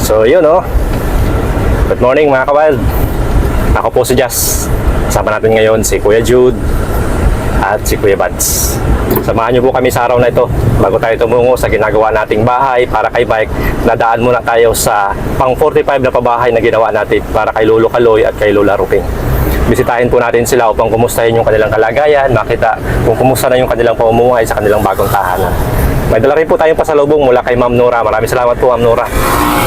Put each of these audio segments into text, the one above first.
So yun good morning mga kawild. Ako po si Jazz. Kasama natin ngayon si Kuya Jude at si Kuya Bads. Samahan niyo po kami sa araw na ito. Bago tayo tumungo sa ginagawa nating bahay para kay bike, nadaan muna tayo sa pang 45 na pabahay na ginawa natin para kay Lolo Kaloy at kay Lola Ruping. Bisitahin po natin sila upang kumustahin yung kanilang kalagayan, makita kung kumusta na yung kanilang pamumuhay sa kanilang bagong tahanan. May dala rin po tayong pasalubong mula kay Ma'am Nora. Maraming salamat po, Ma'am Nora.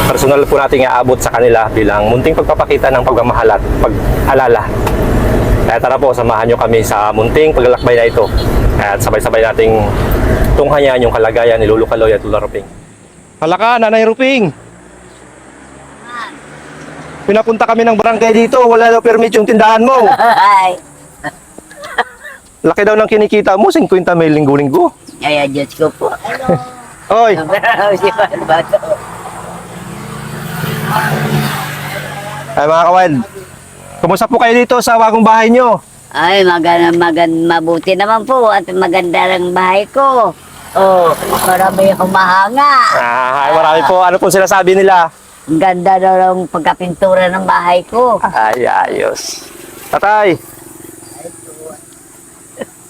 Personal po natin iaabot sa kanila bilang munting pagpapakita ng pagmamahal at pag-alala. Kaya tara po, samahan nyo kami sa munting paglalakbay na ito. At sabay-sabay nating tunghayan yung kalagayan ni Lolo Kaloy at Lola Ruping. Halaka, Nanay Ruping! Pinapunta kami ng barangay dito. Wala daw permit yung tindahan mo. Ay, Laki daw ng kinikita mo, 50 may linggo-linggo. ay, Diyos ko po. Oy! Si Bato. Ay mga kawan, kumusta po kayo dito sa bagong bahay nyo? Ay, mabuti naman po at maganda lang bahay ko. Oh, marami humahanga. Ay, marami po. Ano po sinasabi nila? Ang ganda daw ng pagkapintura ng bahay ko. Ay, ayos. Tatay!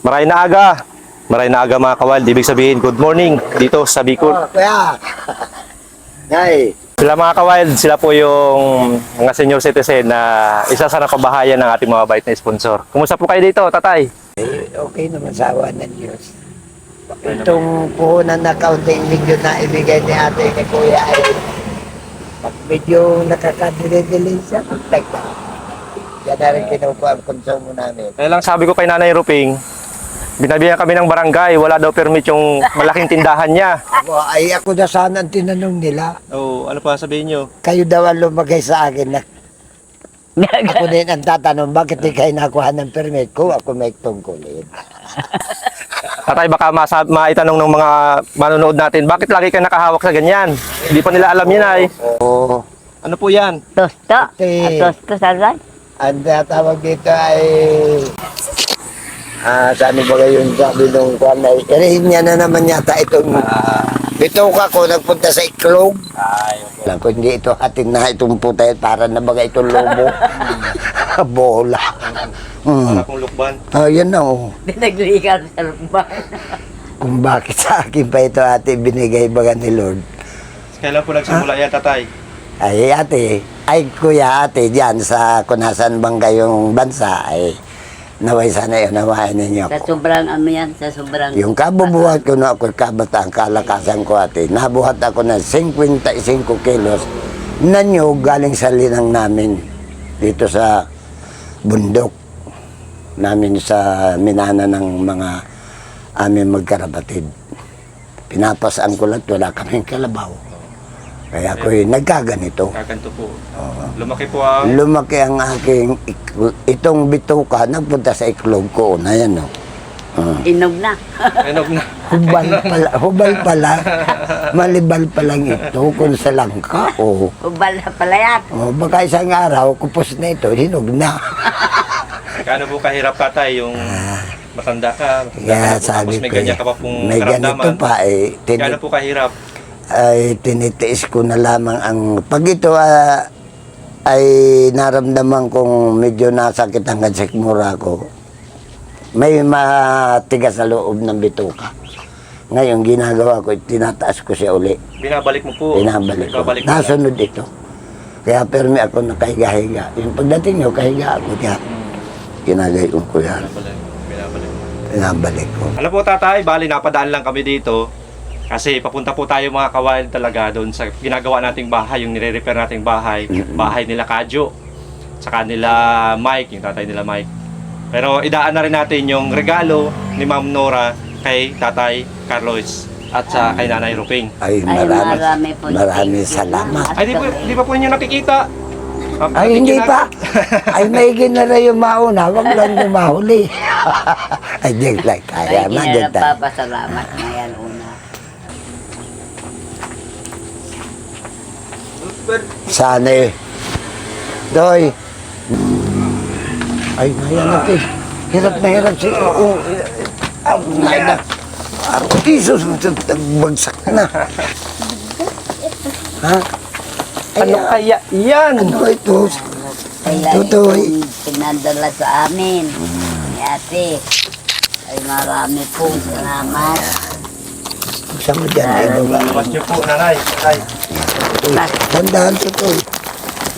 Maray na aga mga kawal. Ibig sabihin, good morning dito sa Bicol. Kuya. Nay. Sila mga kawal, sila po yung mga senior citizen na isa sa nakabahayan ng ating mga bait na sponsor. Kumusta po kayo dito, tatay? Okay naman sa awa ng Diyos. Itong puhunan na kaunting medyo na ibigay ni ate ni Kuya ay pag medyo nakakadili-dili siya, tagta. Yan na rin kinukuha ang konsumo namin. Kaya lang sabi ko kay Nanay Ruping, binabihan kami ng barangay, wala daw permit yung malaking tindahan niya. Ako na sana ang tinanong nila. Oh, ano pa sabihin nyo? Kayo daw ang lumagay sa akin na ako din ang tatanong, bakit di kayo nakuha ng permit ko? Ako may tungkulin. Tatay, baka maitanong ng mga manonood natin, bakit lagi ka nakahawak sa ganyan? Hindi pa nila alam yun ay. Oo. Ano po yan? Tosto. Ate. Tosto, saray. Ang tawag dito ay saan ba yung sabi nung kwan ay irihin niya na naman yata itong bituka ko nagpunta sa iklog. Ay, Alam ko hindi ito hatin na itong putay para na bagay itong lobo. Bola. para kong lukban. Yan na oh. Pinaglikan sa lumban. Kung bakit sa akin pa ito ate binigay baga ni Lord. Kailan po nagsimula yan, tatay? Ay ate, ay kuya ate dyan sa kunasan bang kayong bansa ay naway sana yun, nawain ninyo Sa ako. sobrang yan, sa sobrang... Yung kabubuhat ko na ako kabataan, kalakasan ko ate, nabuhat ako ng 55 kilos na nyug galing sa linang namin dito sa bundok namin sa minana ng mga aming magkarabatid. Pinapasaan ko lang, wala kaming kalabaw. Kaya ako'y nagkaganito. Kaganto po. Lumaki po ang... Lumaki ang aking itong bituka, nagpunta sa iklog ko na yan, no? Inog na. Enog na. Hubal pala. Malibal pa lang ito kung sa langka, oh. Ubal na pala yan. Oh, baka isang araw, kupos na ito, hinog na. Kano po kahirap, tatay, yung matanda ka Kaya na po, sabi tapos may ko, ganyan ka pa pong may ganito karamdaman. pa, Kano po kahirap? ay tinitiis ko na lamang ang pag ito ay naramdaman kong medyo nasakit ang sikmura ko, may matigas sa loob ng bituka. Ngayon ginagawa ko, tinataas ko siya uli, Binabalik mo po. pinabalik ko, Babalik mo nasunod ito. Kaya permi ako nakahiga-higa, yung pagdating nyo kahiga ako diyan, ginagayon ko yan, Binabalik. pinabalik ko. Alam po, tatay, bali napadaan lang kami dito. Kasi papunta po tayo mga kawain talaga doon sa ginagawa nating bahay, yung nire-repair nating bahay, bahay nila Kadyo, saka nila Mike, yung tatay nila Mike. Pero idaan na rin natin yung regalo ni Ma'am Nora kay Tatay Carlos at sa kay Nanay Ruping. Ay, marami po. marami salamat. Ay, di pa po inyo nakikita? Ay, hindi pa. Ay, may ginara yung mauna. Huwag lang yung mahuli. Ay, di lang. Kaya Ay, maganda. kinapapasalamat na yan una. Sana eh. Doy. Ay, nayanap eh. Hirap na hirap siya. Oo. Ay, na. Jesus, bagsak na. Ha? Ano kaya yan? Ano ito? Kaya Tutoy. itong pinadala sa amin ni ate. Ay marami pong salamat. Saan mo dyan? Ito ba? Labas niyo po, nanay. Nanay. Tandaan Tutoy.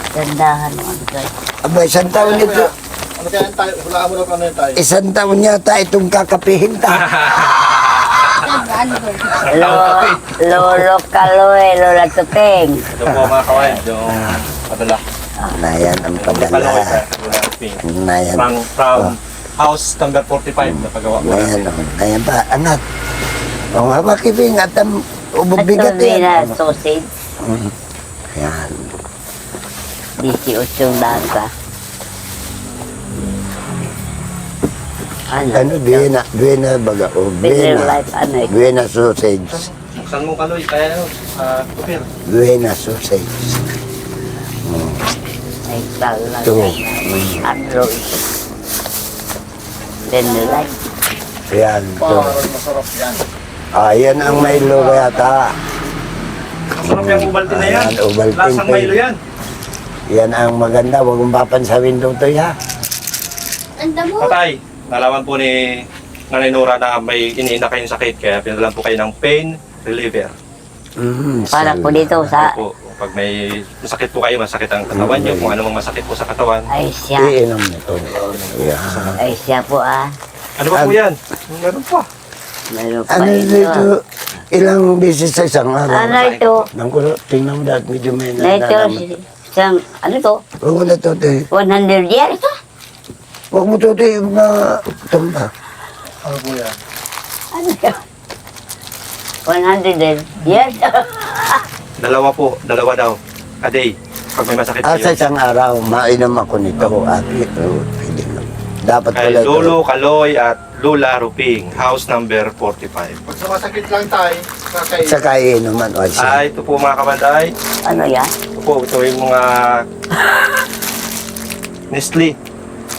Gandahan mo Antoy. Aba, isang taon ito. Ano kaya tayo? Hulaan mo na ano yun tayo? Isang taon yata itong kakapihin ta. Lolo Kaloy, Lola Tupeng. Ito po mga kawain, yung padala. Na yan ang padala. Na yan. From house number 45 na pagawa ko. Na yan. Na yan pa. Anak. O nga ba, Kibing? At ang ububigat At yan. na sausage. Yan. 18 lasa. Ano, Buena baga. O, Better Buena. life, ano eh. Buena sausage. Buksan mo kaloy, kaya ano, kupir. Buena sausage. Ay, talaga. Ito. Ano ito? Better life. Yan. Ito. Masarap yan. Yan ang Milo yata. Masarap yung ubaltin na yan. Ayan, Ovaltine Lasang pa Milo yan. Yan ang maganda. Huwag mong papansawin doon to ha. Patay, nalaman po ni Nanay Nora na may iniina kayong sakit, kaya pinadalan po kayo ng pain reliever. Para po dito sa... Po, pag may masakit po kayo, masakit ang katawan nyo, kung ano mang masakit po sa katawan. Ay siya. Iinom nito. Yan. Ay siya po ah. Ano ba po yan? Meron pa. Meron pa Ano ito. dito? Ilang beses sa isang Ano araw? ito? Nang kulo, tingnan mo dahil medyo may Na ito. Siyang, ano to? Huwag mo na to, te. 100 years ito? Huwag mo to, te. Yung mga tumba. Ano po yan? Ano yun? 100 years? Dalawa po, dalawa daw. A day. Pag may masakit Sa kayo. isang araw, mainom ako nito. Ate, pwede na. Dapat Kay pala ito. Lolo Kaloy at Lula Ruping, house number 45. Pag sumasakit lang tayo, kakain. Sa kainuman. O, siya. Ay, ito po mga kabanday. Ano yan? Ito po, ito yung mga Nestle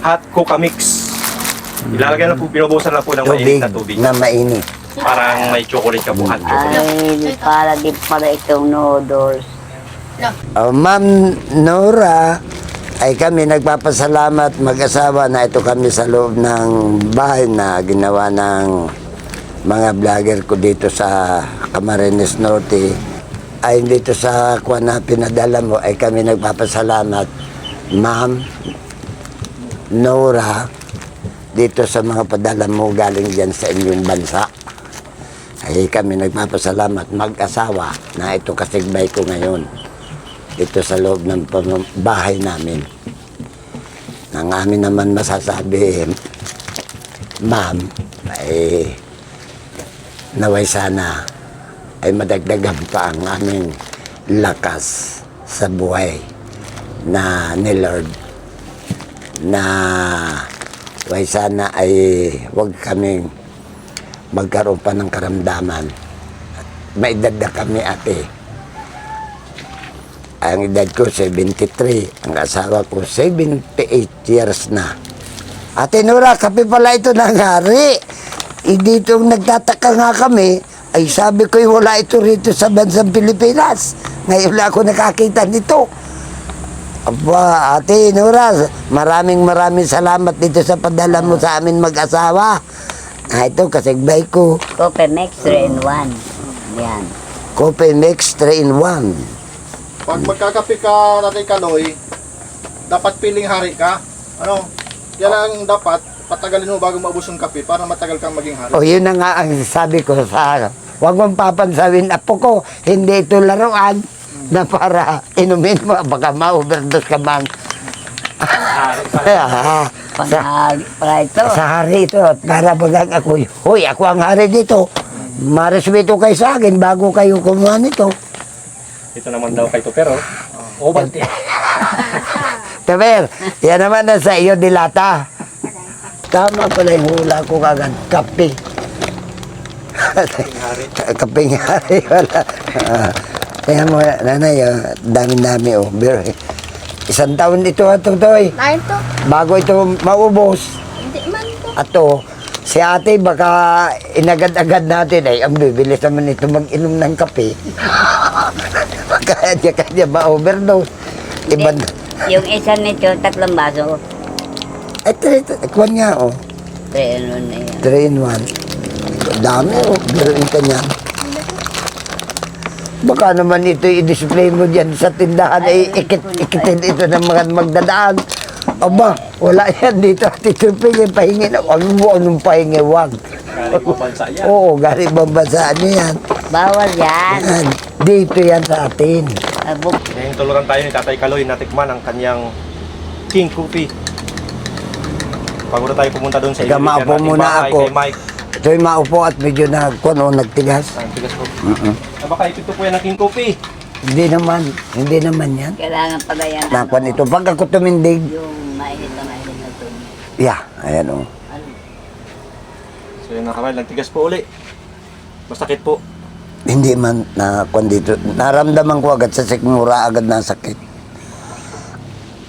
Hot Coca Mix. Ilalagay na po, binubusan na po ng mainit Tubig na tubig. na mainit. Parang may chocolate ka po, hot chocolate. Ay, para din pala itong noodles. Ma'am Nora, ay kami nagpapasalamat mag-asawa na ito kami sa loob ng bahay na ginawa ng mga vlogger ko dito sa Camarines Norte. Ay dito sa kuwan na pinadala mo ay kami nagpapasalamat, Ma'am Nora, dito sa mga padala mo galing dyan sa inyong bansa. Ay kami nagpapasalamat mag-asawa na ito kasigbay ko ngayon dito sa loob ng bahay namin. Nang amin naman masasabi, ma'am, ay naway sana ay madagdagan pa ang aming lakas sa buhay na ni Lord, na way sana ay huwag kaming magkaroon pa ng karamdaman. May edad na kami, ate. Ang edad ko 73, ang asawa ko 78 years na. Ate Nora, kape pala ito nangyari. Dito nagtataka nga kami, ay sabi ko wala ito rito sa bansang Pilipinas. Ngayon lang ako nakakita nito. Aba, Ate Nora, maraming salamat dito sa padala mo sa amin mag-asawa. Ito, kasigbay ko. Coffee mix 3 in 1. Yan. Coffee mix 3 in 1. Pag magkakape ka natin Kaloy, dapat piling hari ka. Ano? Yan ang dapat, patagalin mo bago maubos yung kape para matagal kang maging hari. O yun na nga ang sabi ko sa huwag mong papansawin apo ko, hindi ito laruan na para inumin mo, baka ma-overdose ka man. Panghali pala ito. Sa hari ito, para bagang ako, huy, ako ang hari dito. Marespeto kayo sa akin bago kayo kumuha nito. Ito naman daw kay Tupero. Ovaltine. Taber, yan naman na sa iyo, Dilata. Tama pala yung hula ko kagad, kape. Kaping hari, wala. Kaya mo, nanay, dami-dami, oh. Isang taon ito, Toy. Lain to. Bago ito maubos. Hindi man to. Ato, si ate baka inagad-agad natin ay ang bibilis naman ito mag-inom ng kape. Kaya niya ma-overdose. Iban. Yung isa nito, 3 baso. Ay, kwan nga, oh. Pero ano na yan. 3 in 1. Dami, oh. Biruin ka niya. Baka naman ito i-display mo dyan sa tindahan. Ay, ikitin ito ng mga magdadaan. Aba, wala yan dito. Tito Ping, pahingi na. Anong pahingi? Wag. Galing po bansa yan. Oo, galing bang bansa niyo yan? Bawal yan. Yan. Dito yan sa atin. Abog. Ngayon tuluran tayo ni Tatay Kaloy na tikman ang kanyang King Coffee. Bago na tayo pumunta doon sa Teka, maupo nating muna bahay ako. kay Mike. Ito'y maupo at medyo nagtigas. Ang tigas po. Baka ipito po yan ng King Coffee. Hindi naman yan. Kailangan pala yan. Nakwan ito. Pag ako tumindig, Yung mainit na tubig. yeah, ayan o. Ano? So yun nakawal, nagtigas po uli. Masakit po. Hindi man nakwan dito. Naramdaman ko agad sa sikmura, agad na sakit.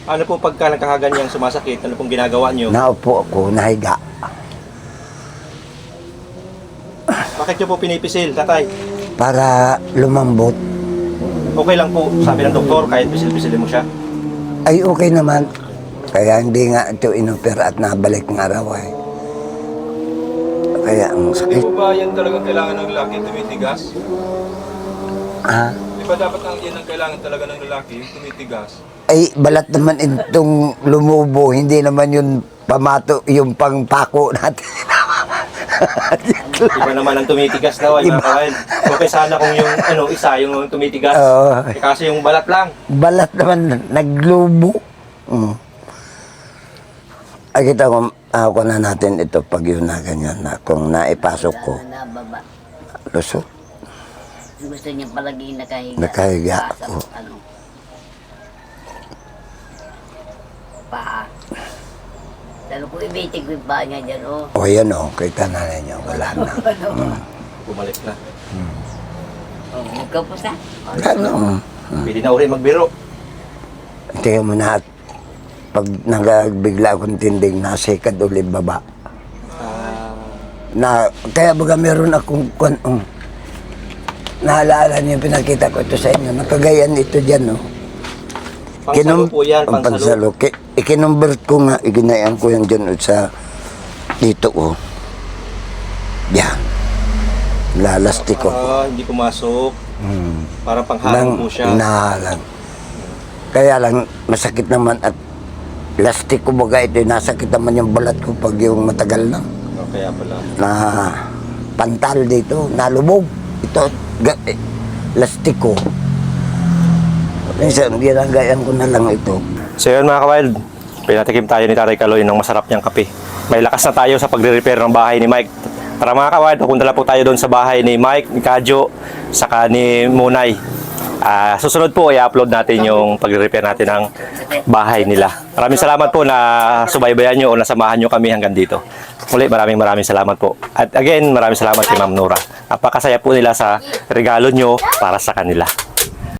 Ano po pagka nagkakaganyang sumasakit, ano pong ginagawa nyo? Naupo ako, nahiga. Bakit nyo po pinipisil, tatay? Para lumambot. Okay lang po, sabi ng doktor, kahit pisil-pisilin mo siya. Ay, okay naman. Kaya hindi nga ito inopera at nabalik ng araw ay. Kaya ang Hindi sakit. po ba yan talagang kailangan ng lalaki, tumitigas? Ah, Di ba dapat ang yan ang kailangan talaga ng lalaki, tumitigas? ay, balat naman itong lumubo. Hindi naman yung pamato, yung pangpako natin. Iba naman ang tumitigas daw ay mga kawain. Okay sana kung yung isa, yung tumitigas. Oo. Kasi yung balat lang. Balat naman, naglubo. Ay, kita ko, ako na natin ito pag yun na ganyan na kung naipasok ko, Nababa. lusot. Gusto niya palagi nakahiga. Nakahiga Sa, ako. Ano? Paa. Lalo ko ibitig ko yung paa niya dyan, oh. O yan o, kita na ninyo, wala na. Bumalik na. Oh, huwag ka po sa. Ano? Pwede na uli magbiro. Tingnan mo na at pag nagbigla akong tindig, nasikad ulit baba. Na, kaya baga meron akong naalala niyo yung pinakita ko ito sa inyo. Nakagayan ito dyan, no? Pansalo po yan, pansalo. Ikinumbert ko nga, iginayan ko yan dyan sa dito, oh. Yan. Lalastik ko. Hindi pumasok. Parang pangharang Nang po siya. nahalang. Kaya lang, masakit naman at lastik ko baga ito, nasakit naman yung balat ko pag yung matagal na. Kaya pala. Na pantal dito, nalubog. Ito, lastik ko. Minsan, ginagayan ko na lang ito. So yun mga kawild, pinatikim tayo ni Tatay Kaloy ng masarap niyang kape. May lakas na tayo sa pagre-repair ng bahay ni Mike. Tara mga kawild, pupunta na po tayo doon sa bahay ni Mike, ni Kadyo, saka ni Munay. Susunod po, i-upload natin yung pagre-repair natin ng bahay nila. Maraming salamat po na subaybayan nyo o nasamahan nyo kami hanggang dito. Muli, maraming salamat po. At again, maraming salamat kay Ma'am Nora. Napakasaya po nila sa regalo nyo para sa kanila.